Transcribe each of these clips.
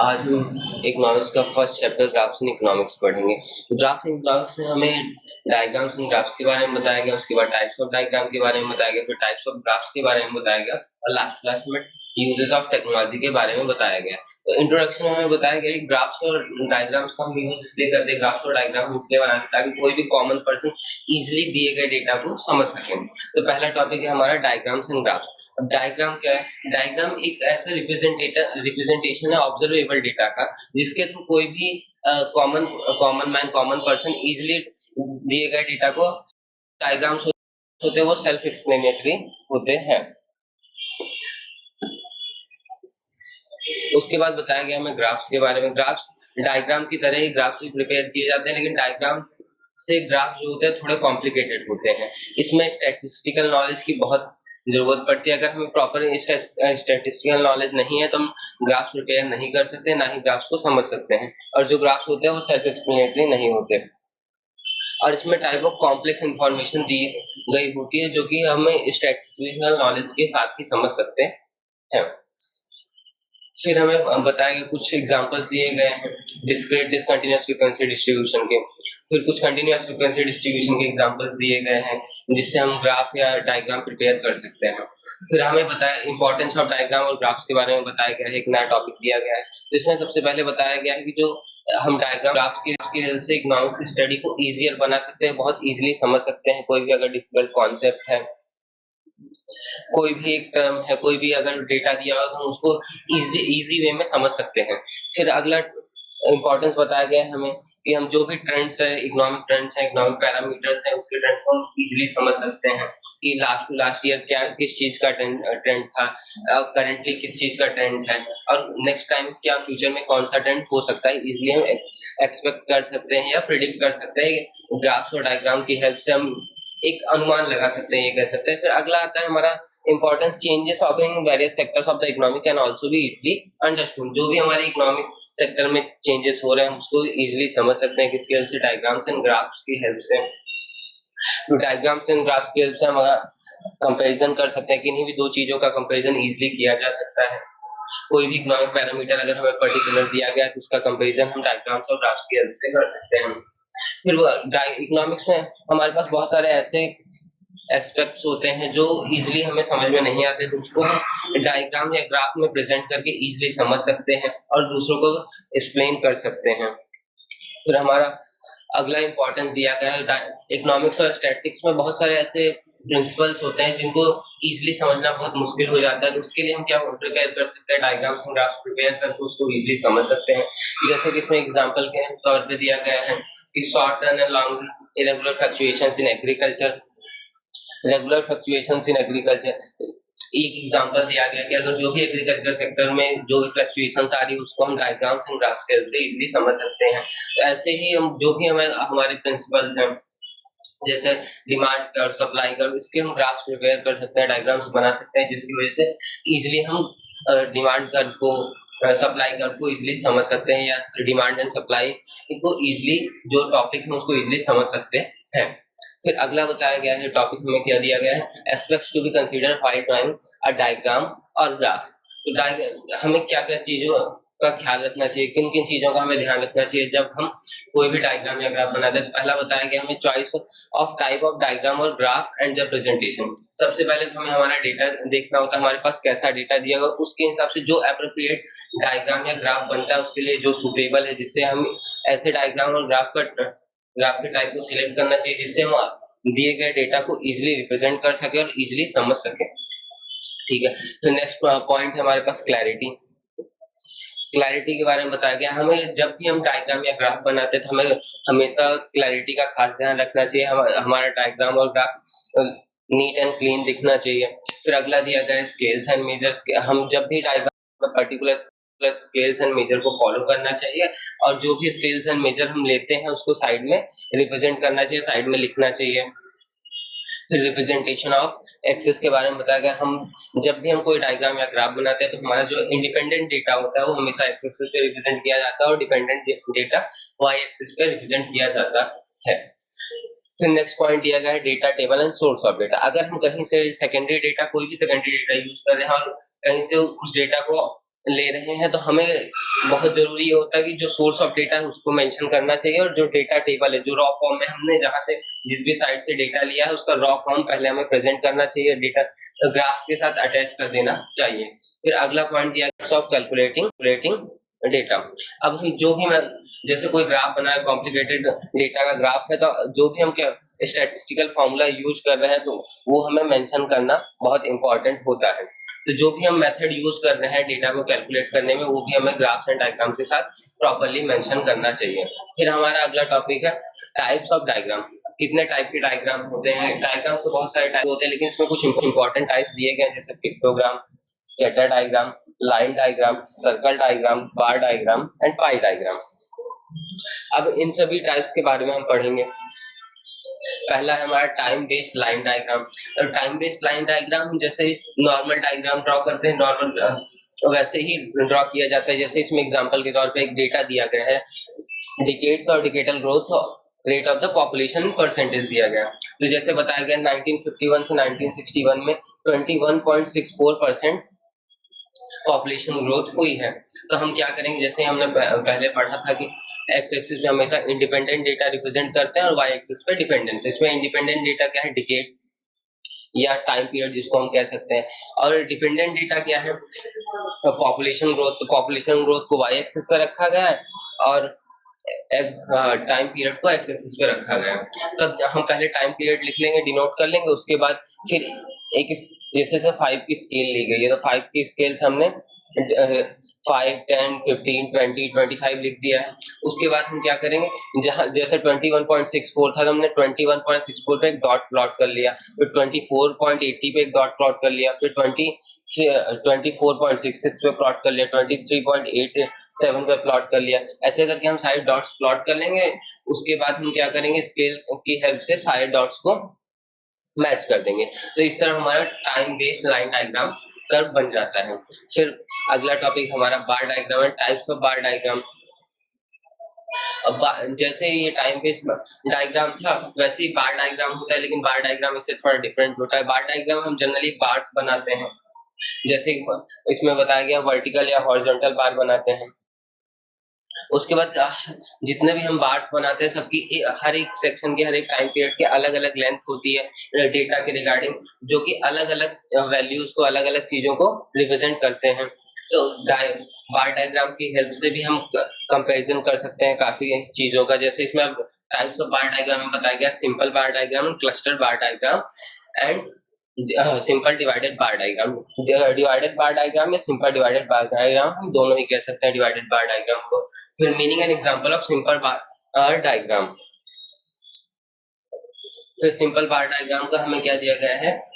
आज हम इकोनॉमिक्स का first chapter graphs in economics पढ़ेंगे। तो ग्राफ्स इन इकोनॉमिक्स में हमें डायग्राम्स इन ग्राफ्स के बारे में बताया गया, उसके बाद टाइप्स ऑफ डायग्राम के बारे में बताया गया, फिर टाइप्स ऑफ ग्राफ्स के बारे में बताया गया और लास्ट क्लास में यूजेस ऑफ टेक्नोलॉजी के बारे में बताया गया। तो इंट्रोडक्शन में हमें बताया गया कि ग्राफ्स और डायग्राम्स का हम यूज इसलिए करते हैं, ग्राफ्स और डायग्राम इसलिए बनाते हैं ताकि कोई भी कॉमन पर्सन इजिली दिए गए डेटा को समझ सके। तो पहला टॉपिक है हमारा डायग्राम्स एंड ग्राफ्स। अब डायग्राम क्या है? डायग्राम एक ऐसा रिप्रेजेंटेशन है ऑब्जर्वेबल डेटा का जिसके थ्रू कोई भी कॉमन पर्सन इजिली दिए गए डेटा को डायग्राम्स होते हैं, वो सेल्फ एक्सप्लेनेटरी होते हैं। उसके बाद बताया गया हमें ग्राफ्स के बारे में। ग्राफ्स डायग्राम की तरह ही ग्राफ्स भी प्रिपेयर किए जाते हैं, लेकिन डायग्राम से ग्राफ जो होते हैं थोड़े कॉम्प्लिकेटेड होते हैं। इसमें स्टैटिस्टिकल नॉलेज की बहुत जरूरत पड़ती है। अगर हमें प्रॉपर स्टैटिस्टिकल नॉलेज नहीं है तो हम ग्राफ्स प्रिपेयर नहीं कर सकते, ना ही ग्राफ्स को समझ सकते हैं। और जो ग्राफ्स होते हैं वो सेल्फ एक्सप्लेनेटरी नहीं होते। और इसमें टाइप ऑफ कॉम्प्लेक्स इंफॉर्मेशन दी गई होती है जो कि हमें स्टैटिस्टिकल नॉलेज के साथ ही समझ सकते हैं। फिर हमें बताया गया, कुछ एग्जांपल्स दिए गए हैं डिस्क्रीट डिसकंटिन्यूअस फ्रीक्वेंसी डिस्ट्रीब्यूशन के, फिर कुछ कंटिन्यूअस फ्रीक्वेंसी डिस्ट्रीब्यूशन के एग्जांपल्स दिए गए हैं जिससे हम ग्राफ या डायग्राम प्रिपेयर कर सकते हैं। फिर हमें बताया इंपॉर्टेंस ऑफ डायग्राम और ग्राफ्स के बारे में बताया गया है, एक नया टॉपिक दिया गया है। तो इसमें सबसे पहले बताया गया है कि जो हम डायग्राम ग्राफ्स की हेल्प से इकोनॉमिक्स स्टडी को ईजियर बना सकते हैं, बहुत ईजिली समझ सकते हैं। कोई भी अगर डिफिकल्ट कॉन्सेप्ट है, कोई भी एक टर्म है, कोई भी अगर डेटा दिया हो तो हम उसको इजी वे में समझ सकते हैं। फिर अगला इंपॉर्टेंस बताया गया है हमें कि हम जो भी ट्रेंड्स है, इकोनॉमिक ट्रेंड्स है, इकोनॉमिक पैरामीटर्स है, उसके ट्रेंड्स को हम इजीली समझ सकते हैं कि लास्ट ईयर क्या किस चीज का ट्रेंड था, करंटली किस चीज का ट्रेंड है, और नेक्स्ट टाइम क्या फ्यूचर में कौन सा ट्रेंड हो सकता है, इजीली हम एक्सपेक्ट कर सकते हैं या प्रिडिक्ट कर सकते हैं। ग्राफ्स और डायग्राम की हेल्प से हम एक अनुमान लगा सकते हैं, ये कह सकते हैं। फिर अगला आता है हमारा importance changes occurring in various sectors of the economy can also be easily understood. जो भी हमारे इकोनॉमिक सेक्टर में चेंजेस हो रहे हैं उसको इजीली समझ सकते हैं किसकी हेल्प से? डायग्राम्स एंड ग्राफ्स की हेल्प से। तो डायग्राम्स एंड ग्राफ्स की हेल्प से हम कंपैरिजन कर सकते हैं, किन्हीं भी दो चीजों का कंपैरिजन इजीली किया जा सकता है। कोई भी इकोनॉमिक पैरामीटर अगर हमें पर्टिकुलर दिया गया है तो उसका कंपैरिजन हम डायग्राम्स और ग्राफ्स की हेल्प से कर सकते हैं। फिर इकोनॉमिक्स में हमारे पास बहुत सारे ऐसे एस्पेक्ट्स होते हैं जो इजीली हमें समझ में नहीं आते, तो उसको हम डायग्राम या ग्राफ में प्रेजेंट करके इजीली समझ सकते हैं और दूसरों को एक्सप्लेन कर सकते हैं। फिर हमारा अगला इंपॉर्टेंस दिया गया है, इकोनॉमिक्स और स्टैटिस्टिक्स में बहुत सारे ऐसे प्रिंसिपल्स होते हैं जिनको इजीली समझना बहुत मुश्किल हो जाता है। तो उसके लिए हम क्या प्रिपेयर कर सकते हैं? डायग्राम्स और ग्राफ्स प्रिपेयर करके उसको इजीली समझ सकते हैं। जैसे कि इसमें एग्जांपल के तौर पे दिया गया है कि short run and long irregular fluctuations in agriculture, regular fluctuations in agriculture. एक एग्जांपल दिया गया कि अगर जो भी एग्रीकल्चर सेक्टर में जो भी फ्लक्चुएशंस आ रही है उसको हम डायग्राम्स एंड ग्राफ्स के हेल्प से इजीली समझ सकते हैं। तो ऐसे ही हम जो भी हमारे प्रिंसिपल्स हैं जैसे डिमांड कर्व, सप्लाई कर्व, इसके हम ग्राफ्स प्रिपेयर कर सकते हैं, डायग्राम्स बना सकते हैं, जिसकी वजह से इजीली हम डिमांड कर्व को, सप्लाई कर्व को इजीली समझ सकते हैं, या डिमांड एंड सप्लाई को इजीली जो टॉपिक है उसको इजीली समझ सकते हैं। फिर अगला बताया गया है टॉपिक में क्या दिया गया है, aspects to be consider while drawing a diagram और ग्राफ। तो हमें क्या क्या चीजों का ख्याल रखना चाहिए, किन किन चीजों का हमें ध्यान रखना चाहिए जब हम कोई भी डायग्राम या ग्राफ बनाते हैं? तो पहला बताया गया हमें choice of type of diagram और ग्राफ एंड द प्रेजेंटेशन। सबसे पहले तो हमें हमारा डेटा देखना होता है, हमारे पास कैसा डेटा दिया गया, उसके हिसाब से जो एप्रोप्रिएट डायग्राम या ग्राफ बनता है उसके लिए जो सुटेबल है, जिससे हम ऐसे डायग्राम और ग्राफ के टाइप को सिलेक्ट करना चाहिए जिससे हम दिए गए डेटा को इजीली रिप्रेजेंट कर सके और इजीली समझ सके। ठीक है, तो नेक्स्ट पॉइंट है हमारे पास क्लैरिटी। क्लैरिटी के बारे में बताया गया, हमें जब भी हम डायग्राम या ग्राफ बनाते हैं तो हमें हमेशा क्लैरिटी का खास ध्यान रखना चाहिए। हमारा डायग्राम और ग्राफ नीट एंड क्लीन दिखना चाहिए। फिर अगला दिया गया है स्केल्स एंड मेजर्स। हम जब भी डायग्राम में पर्टिकुलर स्केल्स एंड मेजर को फॉलो करना चाहिए, और जो भी स्केल्स एंड मेजर हम लेते हैं उसको साइड में रिप्रेजेंट करना चाहिए, साइड में लिखना चाहिए। फिर रिप्रेजेंटेशन ऑफ एक्सेस के बारे में बताया गया, हम जब भी हम कोई डायग्राम या ग्राफ बनाते हैं तो हमारा जो इंडिपेंडेंट डेटा होता है वो हमेशा एक्स एक्सिस पे रिप्रेजेंट किया जाता है और डिपेंडेंट डेटा वाई एक्सिस पे रिप्रेजेंट किया जाता है। फिर नेक्स्ट पॉइंट दिया गया है data table and source of data. अगर हम कहीं से सेकेंडरी डेटा, कोई भी सेकेंडरी डेटा यूज कर रहे हैं और कहीं से उस डेटा को ले रहे हैं तो हमें बहुत जरूरी होता है कि जो सोर्स ऑफ डेटा है उसको मेंशन करना चाहिए, और जो डेटा टेबल है, जो रॉ फॉर्म में हमने जहां से जिस भी साइट से डेटा लिया है उसका रॉ फॉर्म पहले हमें प्रेजेंट करना चाहिए, डेटा ग्राफ्स के साथ अटैच कर देना चाहिए। फिर अगला पॉइंट दिया ऑफ कैलकुलेटिंग डेटा। अब हम जो भी जैसे कोई ग्राफ बना है, कॉम्प्लिकेटेड डेटा का ग्राफ है, तो जो भी हम स्टैटिस्टिकल फॉर्मूला यूज कर रहे हैं तो वो हमें मेंशन करना बहुत इंपॉर्टेंट होता है। तो जो भी हम मेथड यूज कर रहे हैं डेटा को कैलकुलेट करने में, वो भी हमें ग्राफ्स एंड डायग्राम के साथ प्रॉपर्ली मेंशन करना चाहिए। फिर हमारा अगला टॉपिक है टाइप्स ऑफ डायग्राम। कितने टाइप के डायग्राम होते हैं? डायग्राम से बहुत सारे टाइप होते हैं, लेकिन इसमें कुछ इंपॉर्टेंट टाइप्स दिए गए हैं, जैसे pictogram, scatter diagram, line diagram, circle diagram, bar diagram and pi diagram. अब इन सभी टाइप्स के बारे में हम पढ़ेंगे। पहला है हमारा time based line diagram. Time based line diagram जैसे नॉर्मल डायग्राम ड्रॉ करते हैं, नॉर्मल वैसे ही ड्रॉ किया जाता है। जैसे इसमें एग्जांपल के तौर पे एक डेटा दिया गया है, डिकेड्स और decadal growth rate of the population percentage दिया गया। तो जैसे बताया गया 1951 से 1961 में 21.64% पॉपुलेशन ग्रोथ हुई है। तो हम क्या करेंगे, जैसे हमने पहले पढ़ा था कि एक्स एक्सिस पे हमेशा इंडिपेंडेंट डेटा रिप्रेजेंट करते हैं और वाई एक्सिस पे डिपेंडेंट। तो इसमें इंडिपेंडेंट डेटा क्या है, डिकेड या टाइम पीरियड जिसको हम कह सकते हैं, और डिपेंडेंट डेटा क्या है, पॉपुलेशन ग्रोथ। तो पॉपुलेशन ग्रोथ को वाई एक्सिस पे रखा गया है और टाइम पीरियड को एक्स एक्सिस पे रखा गया है। तो हम पहले टाइम पीरियड लिख लेंगे, डिनोट कर लेंगे, उसके बाद फिर एक जैसे 5 की स्केल ली गई है, तो 5 की स्केल से हमने 5, 10, 15, 20, 25 लिख दिया है। उसके बाद हम क्या करेंगे, जहां जैसे 21.64 था तो हमने 21.64 पे एक डॉट प्लॉट कर लिया, फिर 24.80 पे एक डॉट प्लॉट कर लिया, फिर 24.66 पे प्लॉट कर लिया, 23.87 पे प्लॉट कर लिया। ऐसे करके हम सारे डॉट्स प्लॉट कर लेंगे। उसके बाद हम क्या करेंगे, स्केल की हेल्प से सारे डॉट्स को मैच कर देंगे। तो इस तरह हमारा time based line diagram curve बन जाता है। फिर अगला टॉपिक हमारा बार डायग्राम है, टाइप्स ऑफ बार डायग्राम। अब जैसे ये टाइम बेस्ड डायग्राम था वैसे ही बार डायग्राम होता है, लेकिन बार डायग्राम इससे थोड़ा डिफरेंट होता है। बार डायग्राम हम जनरली बार्स बनाते हैं, जैसे इसमें बताया गया वर्टिकल या हॉरिजॉन्टल बार बनाते हैं। उसके बाद जितने भी हम बार्स बनाते हैं सबकी हर एक सेक्शन के, हर एक टाइम पीरियड के अलग अलग लेंथ होती है डेटा के रिगार्डिंग, जो कि अलग अलग वैल्यूज को, अलग अलग चीजों को रिप्रेजेंट करते हैं। तो बार डायग्राम की हेल्प से भी हम कंपैरिजन कर सकते हैं काफी चीजों का। जैसे इसमें अब टाइप्स ऑफ बार डायग्राम में बताया गया simple bar diagram, cluster bar diagram and simple divided bar diagram. Divided bar diagram या सिंपल डिवाइडेड बार डायग्राम हम दोनों ही कह सकते हैं डिवाइडेड बार डायग्राम को। फिर meaning and example of simple bar diagram. फिर सिंपल बार डायग्राम का हमें क्या दिया गया है,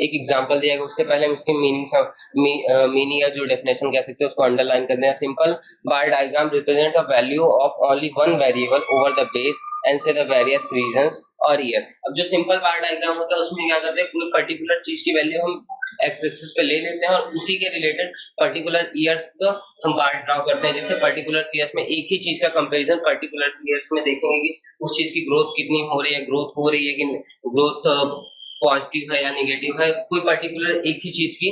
एक एग्जांपल दिया गया। उससे पहले हम इसके मीनिंग या जो डेफिनेशन कह सकते हैं उसको अंडरलाइन कर दें। Simple bar diagram represent a value of only one variable over the base and से द वेरियस रीजंस और ईयर। अब जो सिंपल बार डायग्राम होता है उसमें क्या करते हैं, कोई पर्टिकुलर चीज की वैल्यू हम एक्स एक्सिस पे ले लेते हैं और उसी के रिलेटेड पर्टिकुलर ईयर्स को हम बार ड्रॉ करते हैं। जैसे पर्टिकुलर ईयर्स में एक ही चीज का कंपैरिजन पर्टिकुलर ईयर्स में देखेंगे कि उस चीज की ग्रोथ कितनी हो रही है, ग्रोथ हो रही है कि ग्रोथ पॉजिटिव है या नेगेटिव है। कोई पर्टिकुलर एक ही चीज की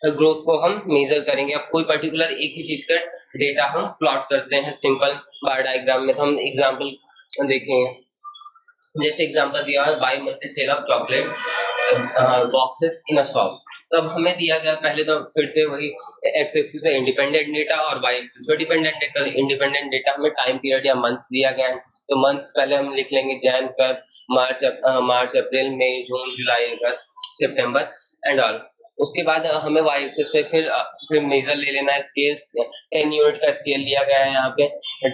ग्रोथ को हम मेजर करेंगे। अब कोई पर्टिकुलर एक ही चीज का डेटा हम प्लॉट करते हैं सिंपल बार डायग्राम में। तो हम एग्जांपल देखेंगे, जैसे एग्जांपल दिया है by monthly cell of chocolate boxes in a shop. तो अब हमें दिया गया, पहले तो फिर से वही एक्स एक्सिस पे इंडिपेंडेंट डेटा और वाई एक्सिस पे डिपेंडेंट डेटा। इंडिपेंडेंट डेटा हमें टाइम पीरियड या मंथ्स दिया गया है, तो मंथ्स पहले हम लिख लेंगे Jan, Feb, March, April, May, June, July, अगस्त, सितंबर एंड ऑल। उसके बाद हमें वाई एक्सिस पे फिर मेजर ले लेना है, स्केल 10 यूनिट का स्केल लिया गया है यहाँ पे,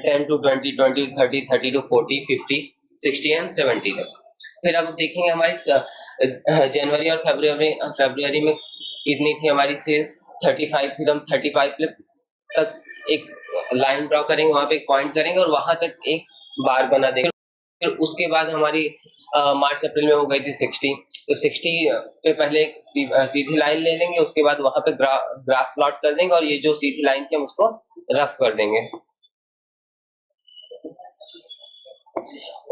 10 to 20, 20 to 30, 30 to 40, 50, 60 एंड 70 तक। फिर अब देखेंगे हमारी जनवरी और फरवरी में कितनी थी हमारी सेल्स, 35 थी। तो हम 35 तक एक लाइन ड्रॉ करेंगे, वहां पे एक पॉइंट करेंगे और वहां तक एक बार बना देंगे। फिर उसके बाद हमारी मार्च अप्रैल में हो गई थी 60, तो 60 पे पहले एक सीधी लाइन ले लेंगे, उसके बाद वहां पे ग्राफ प्लॉट कर देंगे और ये जो सीधी लाइन थी हम उसको रफ कर देंगे।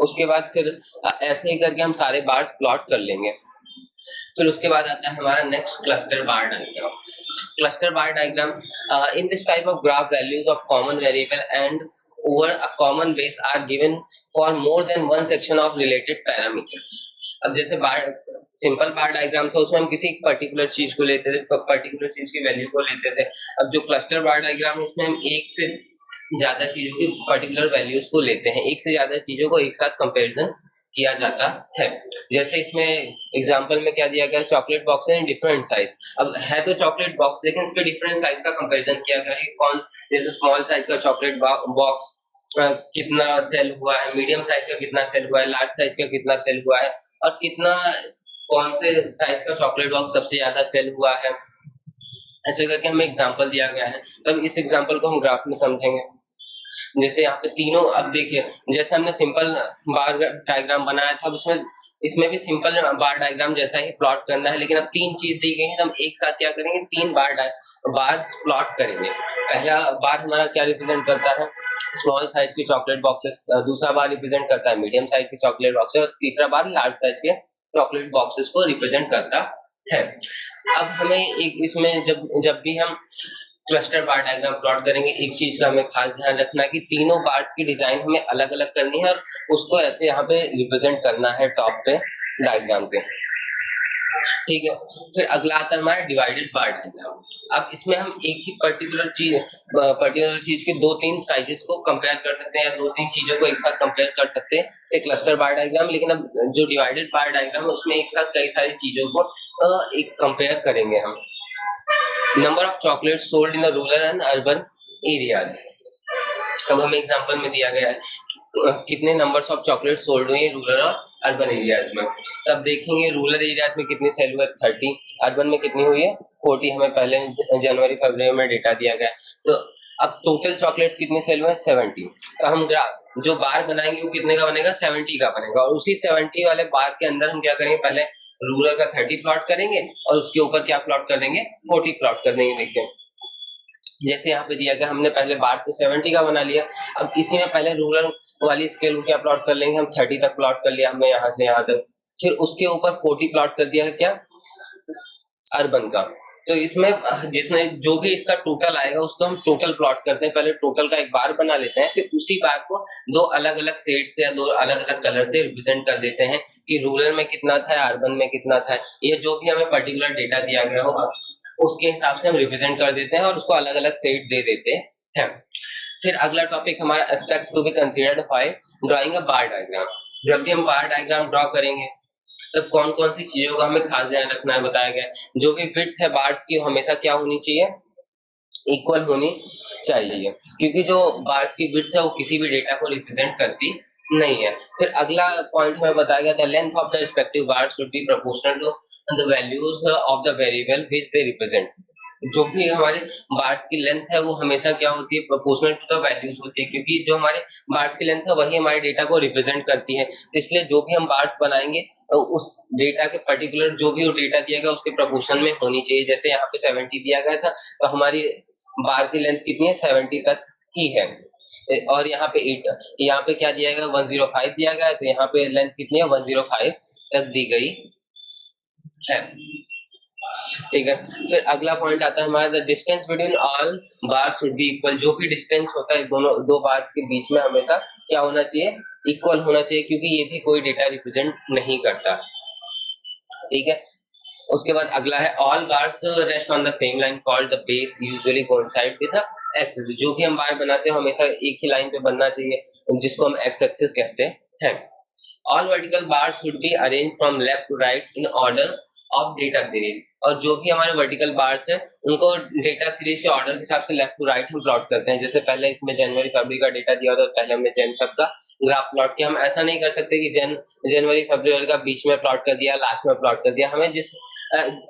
उसके बाद फिर ऐसे ही करके हम सारे बार्स प्लॉट कर लेंगे। फिर उसके बाद आता है हमारा next cluster bar diagram. Cluster bar diagram. In this type of graph, values of common variable and over a common base are given for more than one section of related parameters. अब जैसे बार simple बार diagram था उसमें हम किसी particular चीज को लेते थे, पर्टिकुलर चीज की वैल्यू को लेते थे। अब जो क्लस्टर बार डायग्राम है इसमें हम एक से ज्यादा चीजों की पर्टिकुलर वैल्यूज को लेते हैं, एक से ज्यादा चीजों को एक साथ कंपैरिजन किया जाता है। जैसे इसमें एग्जांपल में क्या दिया गया, chocolate box in different size. अब है तो चॉकलेट बॉक्स लेकिन इसके डिफरेंट साइज का कंपैरिजन किया गया है। कौन, जैसे स्मॉल साइज का चॉकलेट बॉक्स कितना सेल हुआ है, मीडियम साइज का कितना सेल हुआ है, लार्ज साइज का कितना सेल हुआ है, और कितना कौन से साइज का चॉकलेट बॉक्स सबसे ज्यादा सेल हुआ है। ऐसे करके हमें एग्जांपल दिया गया है। तब इस एग्जांपल को हम ग्राफ में समझेंगे। जैसे यहाँ पे तीनों, अब देखिए जैसे हमने सिंपल बार डायग्राम बनाया था, उसमें इसमें भी सिंपल बार डायग्राम जैसा ही प्लॉट करना है, लेकिन अब तीन चीज दी गई है तो हम एक साथ क्या करेंगे, तीन बार्स प्लॉट करेंगे। पहला बार हमारा क्या रिप्रेजेंट करता है, स्मॉल साइज के चॉकलेट बॉक्सेस, दूसरा बार रिप्रेजेंट करता है मीडियम साइज के चॉकलेट बॉक्सेस, और तीसरा बार लार्ज साइज के चॉकलेट बॉक्सेस को रिप्रेजेंट करता है। अब हमें एक इसमें जब भी हम क्लस्टर बार डायग्राम प्लॉट करेंगे, एक चीज का हमें खास ध्यान रखना है कि तीनों बार्स की डिजाइन हमें अलग अलग करनी है और उसको ऐसे यहाँ पे रिप्रेजेंट करना है टॉप पे डायग्राम पे, ठीक है। फिर अगला आता है हमारा डिवाइडेड बार डायग्राम। अब इसमें हम एक ही पर्टिकुलर चीज के दो तीन साइजेस को कंपेयर कर सकते हैं या दो तीन चीजों को एक साथ कंपेयर कर सकते हैं क्लस्टर बार डायग्राम। लेकिन अब जो डिवाइडेड बार डायग्राम है उसमें एक साथ कई सारी चीजों को एक कंपेयर करेंगे हम। Number of chocolate sold in rural and urban areas. अब हमें एग्जांपल में दिया गया है कितने नंबर्स ऑफ चॉकलेट सोल्ड हुए रूरल और अर्बन एरियाज में। तब देखेंगे रूरल एरियाज में कितनी सेल हुआ, 30, अर्बन में कितनी हुई है 40। हमें पहले जनवरी फरवरी में डेटा दिया गया। तो अब टोटल चॉकलेट्स कितनी सेल हुए, 70। तो हम जो बार बनाएंगे वो कितने का बनेगा, 70 का बनेगा। और उसी 70 वाले बार के अंदर हम क्या करेंगे, पहले रूरल का 30 प्लॉट करेंगे और उसके ऊपर क्या प्लॉट कर देंगे, 40 प्लॉट कर देंगे। देखिए जैसे यहाँ पे दिया गया, हमने पहले बार तो 70 का बना लिया। अब इसी में पहले रूरल वाली स्केल को क्या प्लॉट कर लेंगे, हम 30 तक प्लॉट कर लिया हमने यहाँ से यहाँ तक। फिर उसके ऊपर 40 प्लॉट कर दिया है क्या, अर्बन का। तो इसमें जिसने जो भी इसका टोटल आएगा उसको हम टोटल प्लॉट करते हैं। पहले टोटल का एक बार बना लेते हैं, फिर उसी बार को दो अलग अलग शेड्स से या दो अलग अलग कलर से रिप्रेजेंट कर देते हैं कि रूरल में कितना था, अर्बन में कितना था। ये जो भी हमें पर्टिकुलर डेटा दिया गया होगा उसके हिसाब से हम रिप्रेजेंट कर देते हैं और उसको अलग अलग शेड दे देते हैं। फिर अगला टॉपिक हमारा aspect to be considered while drawing a bar diagram. जब भी हम बार डायग्राम ड्रॉ करेंगे तब कौन कौन सी चीजों का हमें खास ध्यान रखना है, बताया गया। जो भी विड्थ है बार्स की हमेशा क्या होनी चाहिए, इक्वल होनी चाहिए, क्योंकि जो बार्स की विड्थ है वो किसी भी डेटा को रिप्रेजेंट करती नहीं है। फिर अगला पॉइंट हमें बताया गया, the length of the respective bars should be proportional to the values of the variable which they represent. जो भी हमारे बार्स की लेंथ है वो हमेशा क्या होती है, प्रोपोर्शनल टू द वैल्यूज होती है, क्योंकि जो हमारे बार्स की लेंथ है वही हमारे डेटा को रिप्रेजेंट करती है। तो इसलिए जो भी हम बार्स बनाएंगे उस डेटा के पर्टिकुलर जो भी डेटा दिया गया उसके प्रोपोर्शन में होनी चाहिए। जैसे यहाँ पे 70 दिया गया था तो हमारी बार की लेंथ कितनी है, 70 तक ही है। और यहाँ पे 8, यहाँ पे क्या दिया गया, 105 दिया गया है, तो यहाँ पे लेंथ कितनी है, 105 तक दी गई है, ठीक है। फिर अगला पॉइंट आता है हमारा, the distance between all bars should B equal. जो भी डिस्टेंस होता है दोनों दो बार्स के बीच में हमेशा क्या होना चाहिए, इक्वल होना चाहिए, क्योंकि ये भी कोई डेटा रिप्रेजेंट नहीं करता, ठीक है। उसके बाद अगला है, all bars rest on the same line called the base usually coincide with the axis. जो भी हम बार बनाते हैं हमेशा एक ही लाइन पे बनना चाहिए जिसको हम एक्स एक्सिस कहते हैं। All vertical bars should be arrange from left to right in order of data series. और जो भी हमारे वर्टिकल बार्स है उनको डेटा सीरीज के ऑर्डर के हिसाब से लेफ्ट टू राइट हम प्लॉट करते हैं। जैसे पहले इसमें जनवरी फरवरी का डेटा दिया था, पहले हमने जन फरवरी का ग्राफ प्लॉट किया। हम ऐसा नहीं कर सकते कि जनवरी फरवरी का बीच में प्लॉट कर दिया, लास्ट में प्लॉट कर दिया। हमें जिस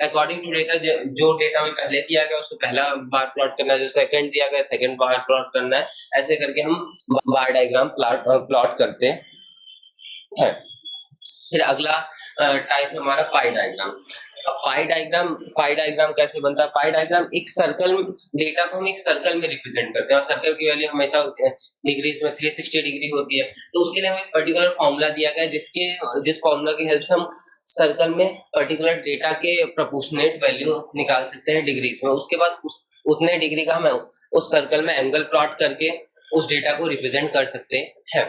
अकॉर्डिंग टू डेटा जो डेटा में पहले दिया गया उसको पहला बार प्लॉट करना है, जो सेकंड दिया गया सेकंड बार प्लॉट करना है। ऐसे करके हम बार डायग्राम प्लॉट करते हैं। फिर अगला टाइप हमारा पाई डायग्राम। पाई डायग्राम कैसे बनता है? पाई डायग्राम एक सर्कल, डेटा को हम एक सर्कल में रिप्रेजेंट करते हैं और सर्कल की वैल्यू हमेशा डिग्रीज में 360 डिग्री होती है। तो उसके लिए हमें एक पर्टिकुलर फॉर्मूला दिया गया है जिस फॉर्मूला की हेल्प से हम सर्कल में पर्टिकुलर डेटा के प्रोपोर्शनेट वैल्यू निकाल सकते हैं डिग्रीज में। उसके बाद उतने डिग्री का हम उस सर्कल में एंगल प्लॉट करके उस डेटा को रिप्रेजेंट कर सकते हैं।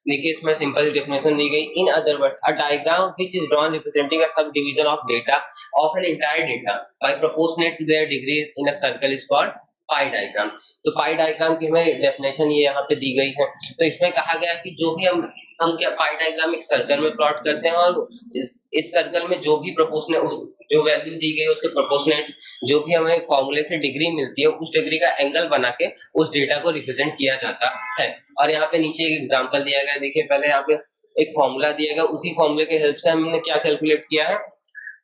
देखिए इसमें सिंपल डेफिनेशन दी गई, in other words a diagram which is drawn representing a subdivision of data of an entire data by proportionate to their degrees in a circle is called pie diagram. तो pie diagram की हमें definition ये यहाँ पे दी गई है। तो इसमें कहा गया है कि जो भी हम क्या पाई डायग्राम एक सर्कल में प्लॉट करते हैं और इस सर्कल में जो भी प्रोपोर्शनल जो वैल्यू दी गई है उसके प्रोपोर्शनेट जो भी हमें फॉर्मूले से डिग्री मिलती है उस डिग्री का एंगल बना के उस डेटा को रिप्रेजेंट किया जाता है। और यहाँ पे नीचे एक एग्जांपल दिया गया है। देखिए पहले यहाँ पे एक फॉर्मूला दिया गया, उसी फॉर्मूले के हेल्प से हमने क्या कैलकुलेट किया है,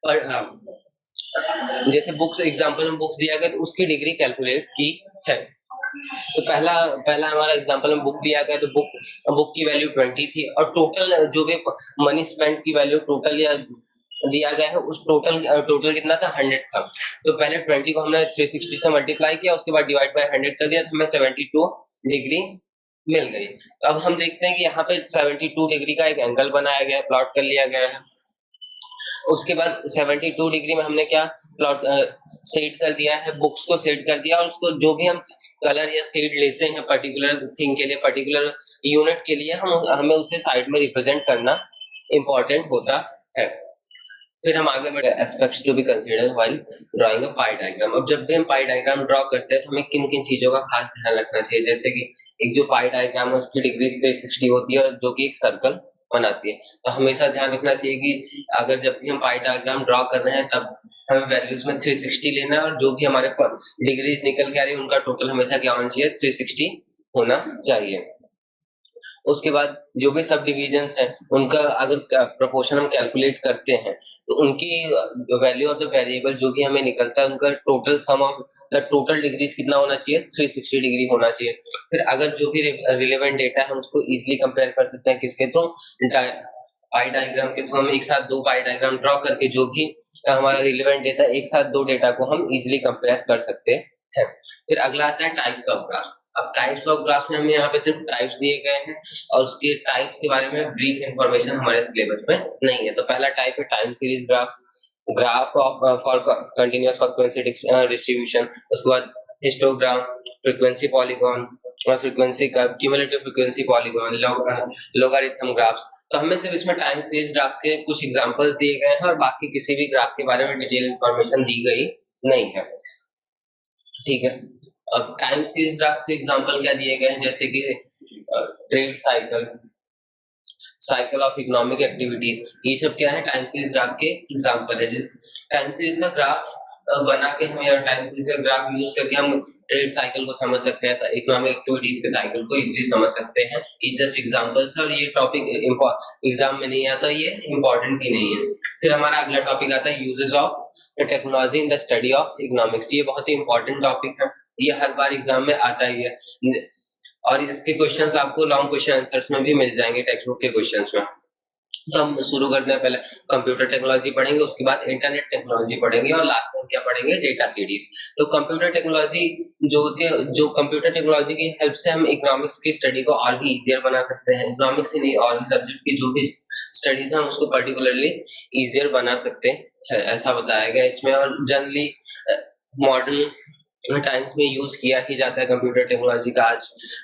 और जैसे बुक्स एग्जांपल में बुक्स दिया गया तो उसकी डिग्री कैलकुलेट की है। तो पहला हमारा एग्जांपल में बुक दिया गया तो बुक की वैल्यू 20 थी और टोटल जो भी मनी स्पेंड की वैल्यू टोटल या दिया गया है उस टोटल कितना था, 100 था। तो पहले 20 को हमने 360 से मल्टीप्लाई किया, उसके बाद डिवाइड बाय 100 कर दिया तो हमें 72 डिग्री मिल गई। तो अब हम देखते हैं कि यहाँ पे 72 डिग्री का एक एंगल बनाया गया है, प्लॉट कर लिया गया है। उसके बाद 72 डिग्री में हमने क्या प्लॉट सेट कर दिया है, बुक्स को सेट कर दिया और उसको जो भी हम कलर या शेड लेते हैं पर्टिकुलर थिंग के लिए, पर्टिकुलर यूनिट के लिए हमें उसे साइड में रिप्रेजेंट करना इंपॉर्टेंट होता है। फिर हम आगे बढ़े aspects to be considered while drawing a pie diagram. अब जब भी हम पाई डायग्राम ड्रॉ करते हैं तो हमें किन किन चीजों का खास ध्यान रखना चाहिए, जैसे कि एक जो पाई डायग्राम है उसकी डिग्री 360 होती है और जो कि एक सर्कल बनाती है। तो हमेशा ध्यान रखना चाहिए कि अगर जब भी हम पाई डायग्राम ड्रॉ कर रहे हैं तब हमें वैल्यूज में 360 लेना है और जो भी हमारे डिग्रीज निकल के आ रही है उनका टोटल हमेशा क्या होना चाहिए, 360 होना चाहिए। उसके बाद जो भी सब डिविजन्स है उनका अगर प्रोपोर्शन हम कैलकुलेट करते हैं तो उनकी वैल्यू ऑफ द वेरिएबल जो भी हमें निकलता है उनका total sum of the total degrees कितना होना चाहिए, 360 डिग्री होना चाहिए। फिर अगर जो भी रिलेवेंट डेटा है हम उसको इजिली कंपेयर कर सकते हैं किसके थ्रू, पाई डायग्राम के थ्रू। हम एक साथ दो पाई डायग्राम ड्रॉ करके जो भी हमारा रिलेवेंट डेटा, एक साथ दो डेटा को हम इजिली कंपेयर कर सकते हैं। फिर अगला आता है टाइप्स ऑफ ग्राफ्स। अब टाइप्स ऑफ ग्राफ्स में हमें यहाँ पे सिर्फ टाइप्स दिए गए हैं और उसके टाइप्स के बारे में ब्रीफ इंफॉर्मेशन हमारे सिलेबस में नहीं है। तो पहला टाइप है time series graph, graph of for continuous frequency distribution. उसके बाद हिस्टोग्राम, फ्रीक्वेंसी पॉलीगॉन और frequency curve, cumulative frequency polygon, logarithm graphs. तो हमें सिर्फ इसमें टाइम सीरीज ग्राफ्स के कुछ एग्जांपल्स दिए गए हैं और बाकी किसी भी ग्राफ के बारे में डिटेल इंफॉर्मेशन दी गई नहीं है। ठीक है, अब टाइम सीरीज ग्राफ के एग्जांपल क्या दिए गए हैं, जैसे कि trade cycle, cycle of economic activities, ये सब क्या है टाइम सीरीज ग्राफ के एग्जांपल है। टाइम सीरीज का ग्राफ बना के हम या टाइम सीरीज का ग्राफ यूज करके हम ट्रेड साइकिल को समझ सकते हैं, इकोनॉमिक एक्टिविटीज के साइकिल को इजीली समझ सकते हैं। ये जस्ट एग्जांपल्स है और ये टॉपिक एग्जाम में नहीं आता, ये इंपॉर्टेंट भी नहीं है। फिर हमारा अगला टॉपिक आता है uses of technology in the study of economics. ये बहुत ही इंपॉर्टेंट टॉपिक है, ये हर बार एग्जाम में आता ही है और इसके क्वेश्चंस आपको लॉन्ग क्वेश्चन आंसर्स में भी मिल जाएंगे टेक्स्ट बुक के क्वेश्चंस में। तो हम शुरू करते हैं, पहले कंप्यूटर टेक्नोलॉजी पढ़ेंगे, उसके बाद इंटरनेट टेक्नोलॉजी पढ़ेंगे और लास्ट में क्या पढ़ेंगे, डेटा सीरीज। तो कंप्यूटर टेक्नोलॉजी जो होती है, जो कंप्यूटर टेक्नोलॉजी की हेल्प से हम इकोनॉमिक्स की स्टडी को और भी इजियर बना सकते हैं। इकोनॉमिक्स ही नहीं और भी सब्जेक्ट की जो भी स्टडीज है हम उसको पर्टिकुलरली इजियर बना सकते हैं, ऐसा बताया गया इसमें। और जनरली मॉडर्न टाइम्स में यूज किया ही जाता है कंप्यूटर टेक्नोलॉजी का।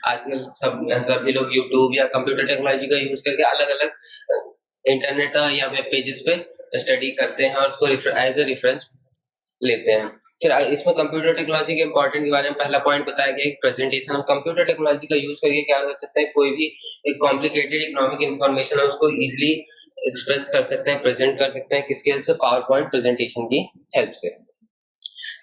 आजकल सभी लोग यूट्यूब या कंप्यूटर टेक्नोलॉजी का यूज करके अलग अलग इंटरनेट या वेब पेजेस पे स्टडी करते हैं और उसको एज ए रेफरेंस लेते हैं। फिर इसमें कंप्यूटर टेक्नोलॉजी के इंपॉर्टेंट के बारे में पहला पॉइंट बताया गया एक प्रेजेंटेशन। हम कंप्यूटर टेक्नोलॉजी का यूज करके क्या कर सकते हैं, कोई भी एक कॉम्प्लिकेटेड इकोनॉमिक इंफॉर्मेशन है उसको इजिली एक्सप्रेस कर सकते हैं, प्रेजेंट कर सकते हैं, किसकी हेल्प से, पावर पॉइंट प्रेजेंटेशन की हेल्प से।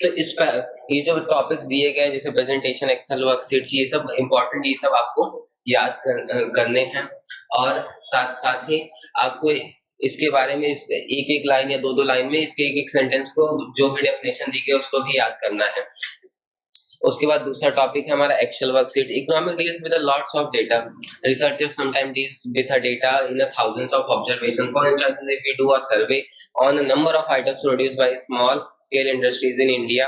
तो इस पर ये जो टॉपिक्स दिए गए जैसे प्रेजेंटेशन, एक्सेल वर्कशीट्स, ये सब इंपॉर्टेंट, ये सब आपको याद करने हैं और साथ साथ ही आपको इसके बारे में एक एक लाइन या दो दो लाइन में इसके एक एक सेंटेंस को जो भी डेफिनेशन दी गई उसको भी याद करना है। उसके बाद दूसरा टॉपिक है हमारा Excel worksheet. Economic deals with lots of data, researchers sometime deals with a data in thousands of observation. For instance, if we do a survey on the number of items produced by small scale industries in India,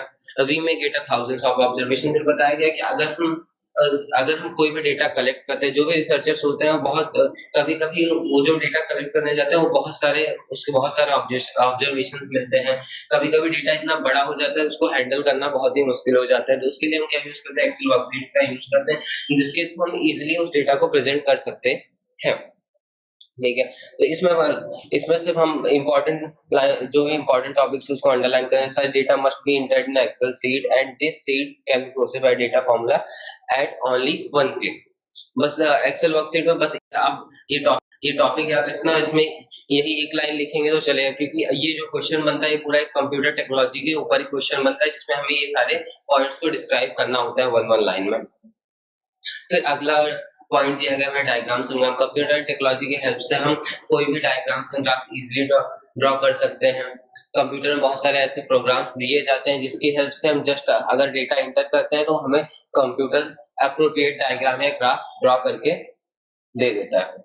we may get a thousands of observation। फिर बताया गया कि अगर हम कोई भी data collect करते हैं, जो भी रिसर्चर्स होते हैं बहुत कभी-कभी वो जो डेटा कलेक्ट करने जाते हैं वो बहुत सारे ऑब्जर्वेशन मिलते हैं। कभी-कभी डेटा इतना बड़ा हो जाता है उसको हैंडल करना बहुत ही मुश्किल हो जाता है, तो उसके लिए हम क्या यूज करते हैं, एक्सेल वर्कशीट्स का यूज करते हैं जिसके थ्रू हम इजीली उस डेटा को प्रेजेंट कर सकते हैं। ठीक है, तो इसमें सिर्फ हम जो भी इंपॉर्टेंट टॉपिक्स उसको अंडरलाइन करें। Such data must be entered in Excel sheet and this sheet can be processed by data formula at only one click. बस एक्सेल वर्कशीट में बस आप ये टॉपिक याद रखना, इसमें यही एक लाइन लिखेंगे तो चलेगा, क्योंकि ये जो क्वेश्चन बनता है ये पूरा एक कंप्यूटर टेक्नोलॉजी के ऊपर ही क्वेश्चन बनता है जिसमें हमें ये सारे पॉइंट्स को डिस्क्राइब करना होता है वन लाइन में। फिर अगला पॉइंट दिया गया है डायग्राम से। कंप्यूटर टेक्नोलॉजी की हेल्प से हम कोई भी diagrams and graph easily draw कर सकते हैं। कंप्यूटर में बहुत सारे ऐसे प्रोग्राम्स दिए जाते हैं जिसकी हेल्प से हम जस्ट अगर डेटा एंटर करते हैं तो हमें कंप्यूटर एप्रोप्रिएट डायग्राम या ग्राफ ड्रॉ करके दे देता है।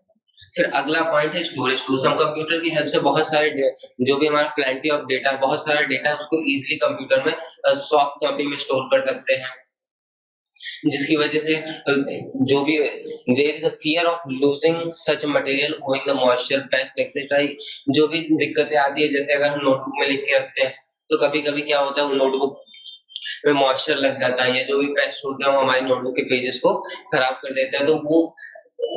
फिर अगला पॉइंट है स्टोरेज टूल्स। हम कंप्यूटर की हेल्प से बहुत सारे जो भी हमारा प्लेंटी ऑफ डेटा है, बहुत सारा डेटा है उसको इजीली कंप्यूटर में सॉफ्ट कॉपी में स्टोर कर सकते हैं, जिसकी वजह से जो भी there is a fear of losing such material owing the moisture pest etcetera, जो भी दिक्कतें आती है, जैसे अगर हम नोटबुक में लिख के रखते हैं तो कभी-कभी क्या होता है वो नोटबुक में मॉइस्चर लग जाता है या जो भी पेस्ट होते हैं वो हमारी नोटबुक के पेजेस को खराब कर देते हैं, तो वो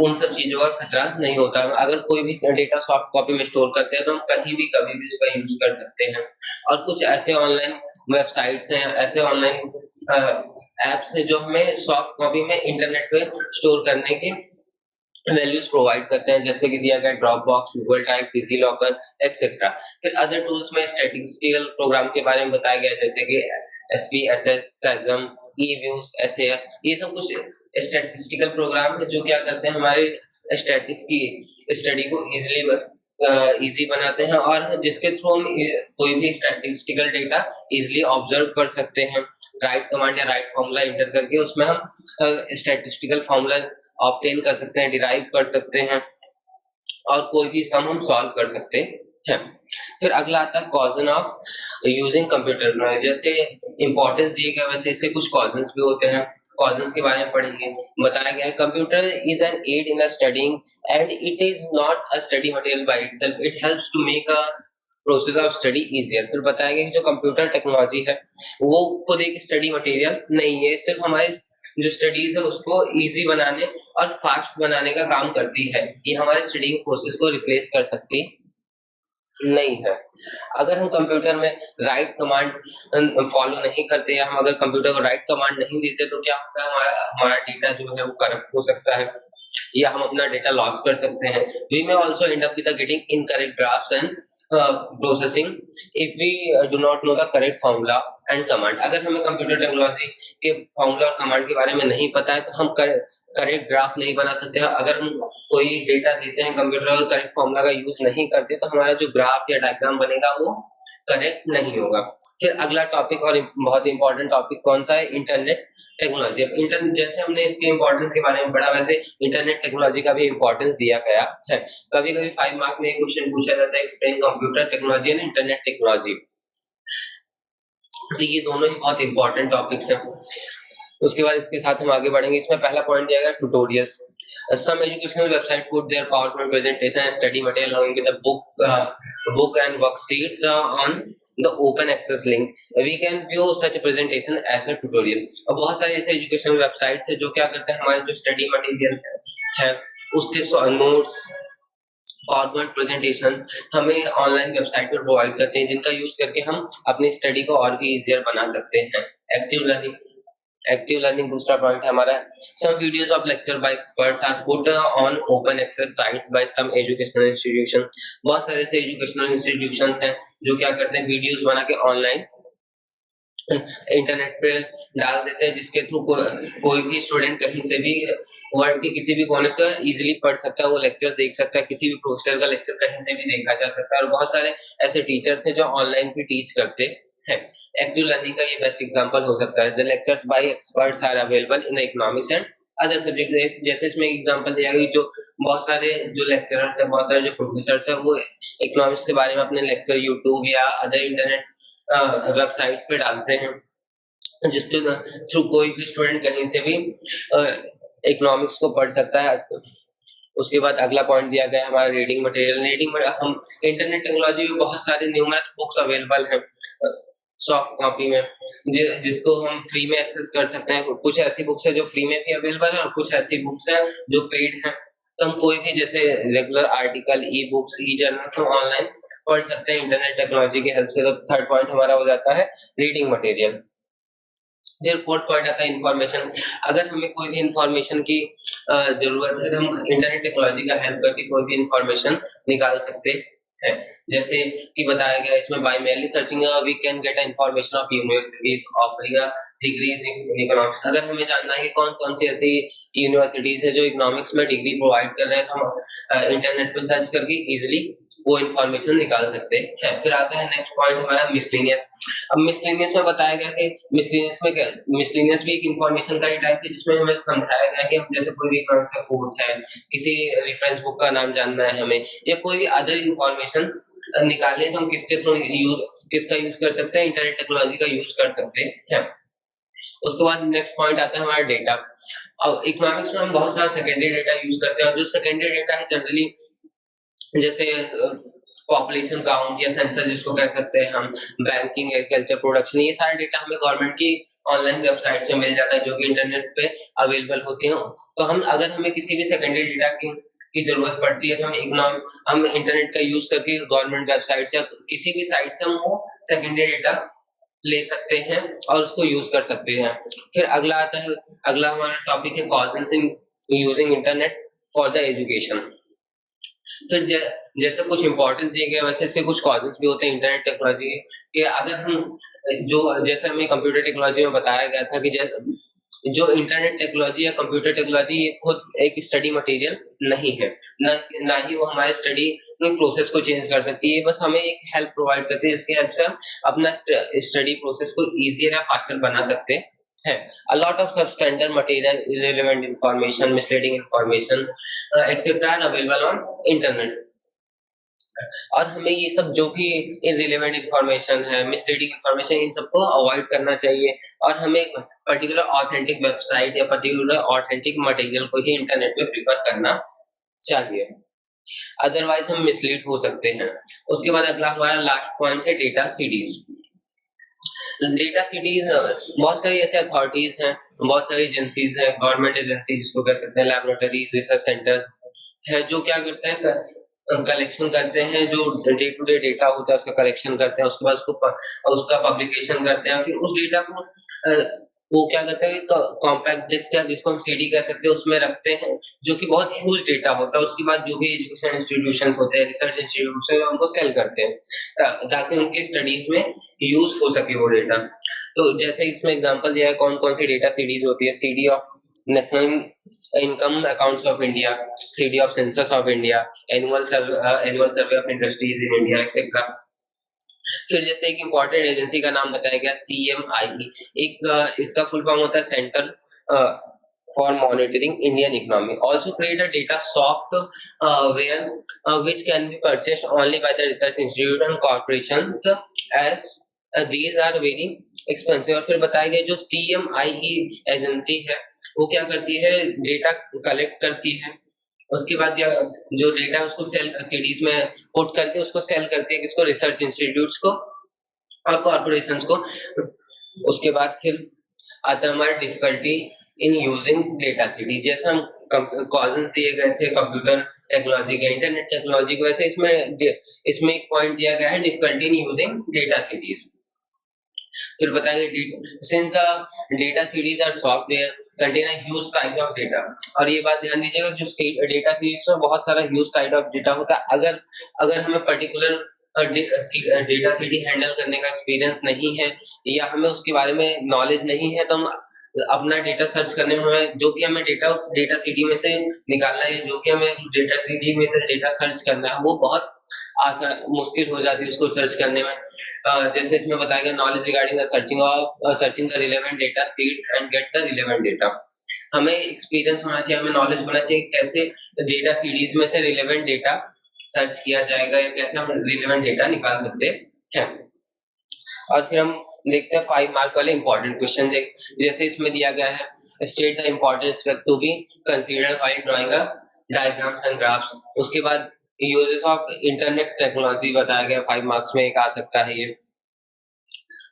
उन सब चीजों का खतरा नहीं होता। अगर कोई भी डेटा सॉफ्ट कॉपी में स्टोर करते हैं तो हम कहीं भी कभी भी उसका यूज कर सकते हैं। और कुछ ऐसे ऑनलाइन वेबसाइट्स हैं, ऐसे ऑनलाइन एप्स हैं जो हमें सॉफ्ट कॉपी में इंटरनेट पे स्टोर करने के वैल्यूज प्रोवाइड करते हैं, जैसे कि दिया गया Dropbox, Google drive, DigiLocker etcetera. फिर अदर टूल्स में स्टैटिस्टिकल प्रोग्राम के बारे में बताया गया, जैसे कि SPSS, SESM, eViews, SAS, ये सब कुछ स्टैटिस्टिकल प्रोग्राम है जो क्या करते हैं हमारे स्टैटिस्टिक्स की स्टडी को इजी बनाते हैं और जिसके थ्रू हम कोई भी स्टैटिस्टिकल डेटा इजीली ऑब्जर्व कर सकते हैं। राइट कमांड या राइट फॉर्मूला इंटर करके उसमें हम स्टैटिस्टिकल फॉर्मूला ऑब्टेन कर सकते हैं, डिराइव कर सकते हैं और कोई भी सम हम सॉल्व कर सकते हैं। फिर अगला आता है कॉजन ऑफ यूजिंग कंप्यूटर। जैसे इंपॉर्टेंस दिए गए वैसे इसके कुछ कॉजन्स भी होते हैं, कॉजन्स के बारे में पढ़ेंगे। बताया गया है computer is an aid in studying and it is not a study material by itself, it helps to make a process of study easier. फिर बताया गया कि जो कंप्यूटर टेक्नोलॉजी है वो खुद एक स्टडी मटेरियल नहीं है, सिर्फ हमारे जो स्टडीज है उसको इजी बनाने और फास्ट बनाने का काम करती है। ये हमारे स्टडीइंग प्रोसेस को रिप्लेस कर सकती नहीं है। अगर हम कंप्यूटर में राइट कमांड फॉलो नहीं करते या हम अगर कंप्यूटर को राइट कमांड नहीं देते तो क्या होता है हमारा डेटा जो है वो करप्ट हो सकता है या हम अपना डेटा लॉस कर सकते हैं। We may also end up with getting incorrect drafts and processing if we do not know the correct formula and command. अगर हमें कंप्यूटर टेक्नोलॉजी के फॉर्मूला और कमांड के बारे में नहीं पता है तो हम करेक्ट ड्राफ्ट नहीं बना सकते हैं। अगर हम कोई डेटा देते हैं कंप्यूटर और करेक्ट फॉर्मूला का यूज नहीं करते तो हमारा जो ग्राफ या डायग्राम बनेगा वो करेक्ट नहीं होगा। फिर अगला टॉपिक और बहुत इंपॉर्टेंट टॉपिक कौन सा है, इंटरनेट टेक्नोलॉजी। अब इंटरनेट जैसे हमने इसके इंपॉर्टेंस के बारे में पढ़ा वैसे इंटरनेट टेक्नोलॉजी का भी इंपॉर्टेंस दिया गया है। कभी कभी 5 मार्क में एक क्वेश्चन पूछा जाता है explain computer technology and internet technology, तो ये दोनों ही बहुत इंपॉर्टेंट टॉपिक्स हैं। उसके बाद इसके साथ हम आगे बढ़ेंगे। इसमें पहला पॉइंट दिया गया tutorials. Some educational website put their PowerPoint presentation and study material along with the book and worksheets on the open access link. We can view such a presentation as a tutorial. और बहुत सारे ऐसे educational websites है जो क्या करते हैं हमारे जो स्टडी मटेरियल है उसके नोट्स PowerPoint प्रेजेंटेशन हमें ऑनलाइन वेबसाइट पर प्रोवाइड करते हैं, जिनका यूज करके हम अपनी स्टडी को और भी इजियर बना सकते हैं। एक्टिव लर्निंग दूसरा पॉइंट है हमारा। Some videos of lecture by experts are put on open access sites by some educational institution. बहुत सारे ऐसे एजुकेशनल इंस्टीट्यूशंस हैं जो क्या करते हैं वीडियोस बना के ऑनलाइन इंटरनेट पे डाल देते हैं, जिसके थ्रू कोई भी स्टूडेंट कहीं से भी वर्ल्ड के किसी भी कोने से इजीली पढ़ सकता है, वो लेक्चर देख सकता है, किसी भी प्रोफेसर का लेक्चर कहीं से भी देखा जा सकता है। और बहुत सारे ऐसे टीचर्स हैं जो ऑनलाइन भी टीच करते हैं। एक्टिव लर्निंग का ये बेस्ट एग्जांपल हो सकता है। The lectures by experts are available in economics and other subject. जैसे इसमें एग्जांपल दिया गया जो बहुत सारे जो लेक्चरर्स हैं, बहुत सारे जो प्रोफेसर्स हैं, वो इकोनॉमिक्स के बारे में अपने लेक्चर यूट्यूब या अदर इंटरनेट वेबसाइट्स पे डालते हैं, जिसके थ्रू कोई भी स्टूडेंट कहीं से भी इकोनॉमिक्स को पढ़ सकता है। उसके बाद अगला पॉइंट दिया गया है हमारा रीडिंग मटेरियल। हम इंटरनेट टेक्नोलॉजी में बहुत सारे न्यूमरस बुक्स अवेलेबल हैं सॉफ्ट कॉपी में, जिसको हम फ्री में एक्सेस कर सकते हैं। कुछ ऐसी बुक्स है जो फ्री में भी अवेलेबल है और कुछ ऐसी बुक्स है जो पेड है। तो हम कोई भी जैसे रेगुलर आर्टिकल, ई बुक्स, ई जर्नल्स हम ऑनलाइन पढ़ सकते हैं इंटरनेट टेक्नोलॉजी की हेल्प से। तो थर्ड पॉइंट हमारा हो जाता है रीडिंग मटेरियल। फिर फोर्थ पॉइंट आता है इंफॉर्मेशन। अगर हमें कोई भी इंफॉर्मेशन की जरूरत है तो हम इंटरनेट टेक्नोलॉजी का हेल्प करके कोई भी इंफॉर्मेशन निकाल सकते हैं। जैसे कि बताया गया इसमें, by mainly searching we can get information of universities offering degrees in economics. अगर हमें जानना है कि कौन कौन सी ऐसी यूनिवर्सिटीज है जो इकोनॉमिक्स में डिग्री प्रोवाइड कर रहे हैं, तो हम इंटरनेट पर सर्च करके इजिली वो इंफॉर्मेशन निकाल सकते हैं। फिर आता है नेक्स्ट पॉइंट हमारा मिसलेनियस। अब मिसलेनियस में बताया गया कि मिसलेनियस भी एक इंफॉर्मेशन का ही टाइप है, जिसमें हमें समझाया गया कि हम जैसे कोई भी इकोनॉमिक्स का कोड है, किसी रेफरेंस बुक का नाम जानना है हमें, या कोई भी अदर इंफॉर्मेशन निकालने है, तो हम किसका यूज कर सकते हैं, इंटरनेट टेक्नोलॉजी का यूज कर सकते हैं। उसके बाद नेक्स्ट पॉइंट आता है हमारा डेटा। अब इकोनॉमिक्स में हम बहुत सारा सेकेंडरी डेटा यूज करते हैं, और जो सेकेंडरी डेटा है जनरली जैसे पॉपुलेशन काउंट या सेंसस जिसको कह सकते हैं हम, बैंकिंग, एग्रीकल्चर, प्रोडक्शन, ये सारे डेटा हमें गवर्नमेंट की ऑनलाइन वेबसाइट्स में मिल जाता है, जो कि इंटरनेट पे अवेलेबल होती हैं। तो हम अगर हमें किसी भी सेकेंडरी डेटा की जरूरत पड़ती है, तो हम इंटरनेट का यूज करके गवर्नमेंट वेबसाइट या किसी भी साइट से हम वो सेकेंडरी डेटा ले सकते हैं और उसको यूज कर सकते हैं। फिर अगला हमारा टॉपिक है causes in using internet for the education. फिर जैसे कुछ इंपॉर्टेंस दिए गए, वैसे इसके कुछ कॉजेस भी होते हैं इंटरनेट टेक्नोलॉजी के। अगर हम जैसे हमें कंप्यूटर टेक्नोलॉजी में बताया गया था कि जो इंटरनेट टेक्नोलॉजी या कंप्यूटर टेक्नोलॉजी ये खुद एक स्टडी मटेरियल नहीं है, ना ही वो हमारे स्टडी प्रोसेस को चेंज कर सकती है। ये बस हमें एक हेल्प प्रोवाइड करती है, जिसके हेल्प से हम अपना स्टडी प्रोसेस को इजियर या फास्टर बना सकते हैं। A lot of substandard material, irrelevant information, misleading information, etc. are available on internet. और हमें ये सब जो भी इररिलेवेंट इंफॉर्मेशन है, मिसलीडिंग इंफॉर्मेशन, इन सबको अवॉइड करना चाहिए, और हमें पर्टिकुलर ऑथेंटिक वेबसाइट या पर्टिकुलर ऑथेंटिक मटेरियल को ही इंटरनेट पे प्रीफर करना चाहिए, अदरवाइज हम मिसलीड हो सकते हैं। उसके बाद अगला हमारा लास्ट पॉइंट है डेटा सीडीज। डेटा सिटीज बहुत सारी ऐसे अथॉरिटीज हैं, बहुत सारी एजेंसीज हैं, गवर्नमेंट एजेंसी जिसको कह सकते हैं, लैबोरेटरीज, रिसर्च सेंटर्स है, जो क्या करते हैं, कलेक्शन करते हैं, जो डे टू डे डेटा होता है उसका कलेक्शन करते हैं, उसके बाद उसका पब्लिकेशन करते हैं। फिर उस डेटा को वो क्या करते हैं, कॉम्पैक्ट डिस्क या जिसको हम सीडी कह सकते हैं उसमें रखते हैं, जो कि बहुत ह्यूज डेटा होता है। उसके बाद जो भी एजुकेशन इंस्टीट्यूशंस होते हैं, रिसर्च इंस्टीट्यूट्स हैं, उनको सेल करते हैं ताकि उनके स्टडीज में यूज हो सके वो डेटा। तो जैसे इसमें एग्जांपल दिया है कौन कौन सी डेटा सीडीज होती है, CD of national income accounts of India, CD of census of India, annual survey of industries in India, etcetera. फिर जैसे एक इम्पोर्टेंट एजेंसी का नाम बताया गया CMIE, एक इसका फुल फॉर्म होता है centre for monitoring Indian economy. Also create a data software which can be purchased only by the research institute and corporations as these are very expensive. और फिर बताया गया जो CMIE एजेंसी है वो क्या करती है, डेटा कलेक्ट करती है, उसके बाद जो डेटा है उसको सेल सीडीज में पुट करके उसको सेल करती है, किसको, रिसर्च इंस्टीट्यूट्स को और कॉर्पोरेशंस को। उसके बाद फिर आता है हमारी difficulty in using data CD. जैसे हम कॉजेस दिए गए थे कंप्यूटर टेक्नोलॉजी के, इंटरनेट टेक्नोलॉजी के, वैसे इसमें एक पॉइंट दिया गया है difficulty in using data CDs. फिर बताएंगे since the data CDs are software contain a huge size of data. और ये बात ध्यान दीजिएगा, जो डेटा सीरीज में बहुत सारा ह्यूज साइज ऑफ डेटा होता है। अगर हमें पर्टिकुलर डेटा सीडी हैंडल करने का एक्सपीरियंस नहीं है या हमें उसके बारे में नॉलेज नहीं है, तो हम अपना डेटा सर्च करने में हमें जो भी हमें डेटा उस डेटा सीडी में से निकालना है, जो भी हमें उस डेटा सीडी में से डेटा सर्च करना है, वो बहुत आसान मुश्किल हो जाती है उसको सर्च करने में। जैसे इसमें बताया गया knowledge regarding the searching the relevant data seeds and get the relevant data. हमें एक्सपीरियंस होना चाहिए, हमें नॉलेज होना चाहिए कैसे डेटा सीरीज में से रिलेवेंट डेटा सर्च किया जाएगा या कैसे हम रिलेवेंट डेटा निकाल सकते हैं। और फिर हम देखते हैं 5 मार्क वाले इंपॉर्टेंट क्वेश्चन देख, जैसे इसमें दिया गया है state the important aspect to be considered while drawing a diagrams and graphs. उसके बाद यूजेस ऑफ इंटरनेट टेक्नोलॉजी बताया गया, 5 मार्क्स में एक आ सकता है ये।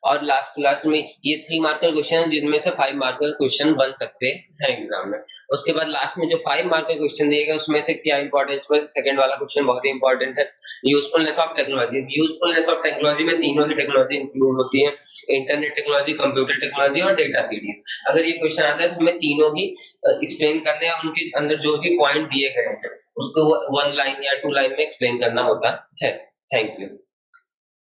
और लास्ट क्लास में ये 3 मार्कर क्वेश्चन है जिनमें से 5 मार्कर क्वेश्चन बन सकते हैं एग्जाम में। उसके बाद लास्ट में जो 5 मार्कर क्वेश्चन दिएगा उसमें से क्या इंपॉर्टेंस में सेकंड वाला क्वेश्चन बहुत ही इंपॉर्टेंट है, usefulness of technology. Usefulness of technology में तीनों ही टेक्नोलॉजी इंक्लूड होती है, इंटरनेट टेक्नोलॉजी, कंप्यूटर टेक्नोलॉजी और डेटा सीरीज। अगर ये क्वेश्चन आता है तो हमें तीनों ही एक्सप्लेन करने हैं, उनके अंदर जो भी पॉइंट दिए गए हैं उसको 1 लाइन या 2 लाइन में एक्सप्लेन करना होता है। Thank you.